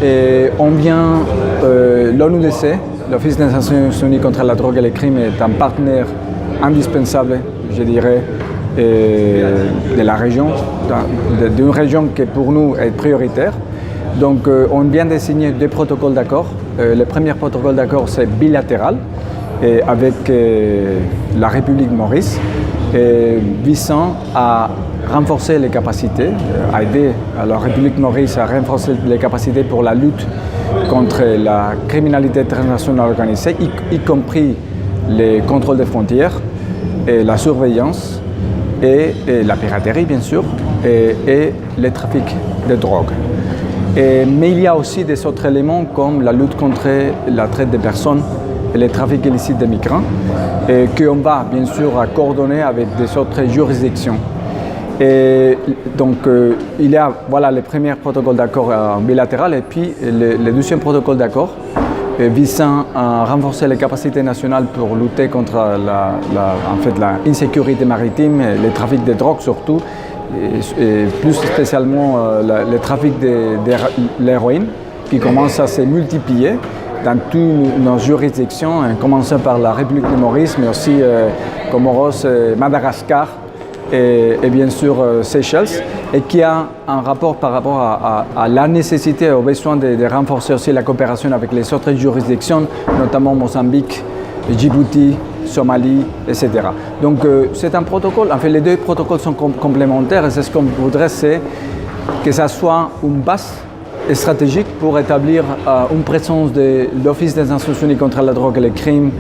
Et on vient, l'ONUDC, l'Office des Nations Unies contre la drogue et les crimes, est un partenaire indispensable, je dirais, de la région, d'une région qui pour nous est prioritaire. Donc on vient de signer 2 protocoles d'accord. Le premier protocole d'accord, c'est bilatéral avec la République Maurice, visant à renforcer les capacités, à aider la République Maurice à renforcer les capacités pour la lutte contre la criminalité transnationale organisée, y compris les contrôles des frontières, et la surveillance, et la piraterie bien sûr, et le trafic de drogue. Mais il y a aussi des autres éléments comme la lutte contre la traite des personnes et le trafic illicite des migrants, qu'on va bien sûr coordonner avec des autres juridictions. Et donc il y a le premier protocole d'accord bilatéral et puis le deuxième protocole d'accord visant à renforcer les capacités nationales pour lutter contre l'insécurité maritime, le trafic de drogue surtout, et plus spécialement le trafic de l'héroïne qui commence à se multiplier dans toutes nos juridictions, en commençant par la République de Maurice, mais aussi Comoros, Madagascar et bien sûr Seychelles, et qui a un rapport par rapport à la nécessité et au besoin de renforcer aussi la coopération avec les autres juridictions, notamment Mozambique, Djibouti, Somalie, etc. Donc c'est un protocole, en fait les 2 protocoles sont complémentaires, et c'est ce qu'on voudrait, c'est que ça soit une base stratégique pour établir une présence de l'Office des Nations Unies contre la drogue et les crimes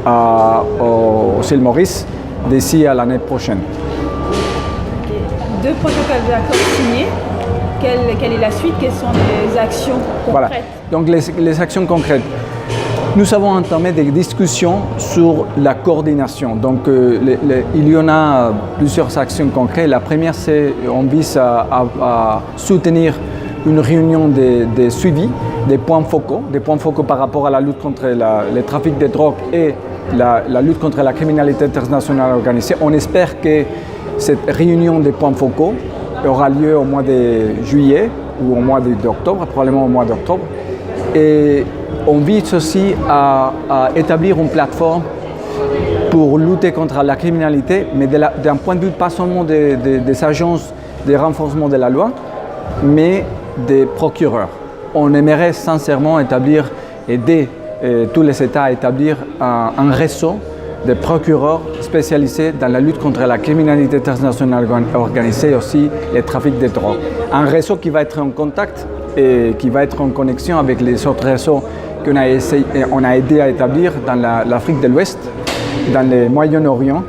aux îles Maurice d'ici à l'année prochaine. 2 protocoles d'accord signés. Quelle est la suite? Quelles sont les actions concrètes? Voilà, donc les actions concrètes. Nous avons entamé des discussions sur la coordination. Donc il y en a plusieurs actions concrètes. La première, c'est qu'on vise à soutenir une réunion de suivi des points focaux par rapport à la lutte contre le trafic de drogue et la lutte contre la criminalité transnationale organisée. On espère que cette réunion des points focaux aura lieu au mois de juillet ou au mois d'octobre, probablement au mois d'octobre. Et on vise aussi à établir une plateforme pour lutter contre la criminalité, mais d'un point de vue pas seulement des agences de renforcement de la loi, mais des procureurs. On aimerait sincèrement aider tous les États à établir un réseau de procureurs spécialisés dans la lutte contre la criminalité transnationale organisée et aussi le trafic de drogue. Un réseau qui va être en contact et qui va être en connexion avec les autres réseaux qu'on a aidé à établir dans l'Afrique de l'Ouest, dans le Moyen-Orient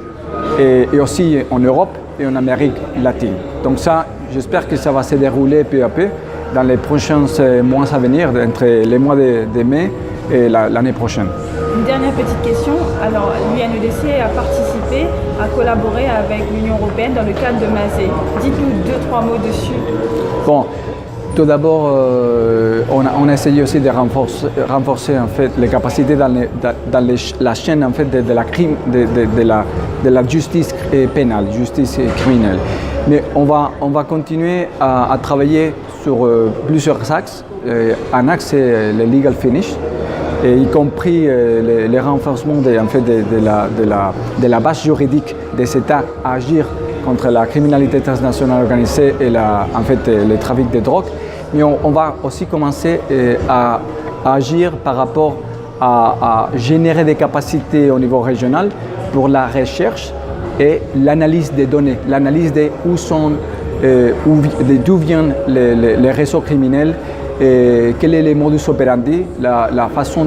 et aussi en Europe et en Amérique latine. Donc ça, j'espère que ça va se dérouler peu à peu dans les prochains mois à venir, entre les mois de mai et l'année prochaine. Une dernière petite question. Alors, l'UNODC a participé, a collaboré avec l'Union européenne dans le cadre de MASE. Dites-nous 2-3 mots dessus. Bon, tout d'abord, on a essayé aussi de renforcer en fait, les capacités dans la chaîne en fait, de la justice pénale, justice criminelle. Mais on va continuer à travailler sur plusieurs axes. Un axe, c'est le legal finish, et y compris le renforcement de la base juridique des États à agir contre la criminalité transnationale organisée et le trafic de drogue. Mais on va aussi commencer à agir par rapport à générer des capacités au niveau régional pour la recherche et l'analyse des données, l'analyse de d'où viennent les réseaux criminels, quel est le modus operandi, la façon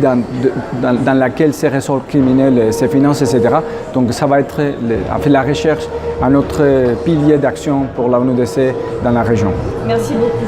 dans laquelle ces réseaux criminels se financent, etc. Donc ça va être la recherche, un autre pilier d'action pour la ONUDC dans la région. Merci beaucoup.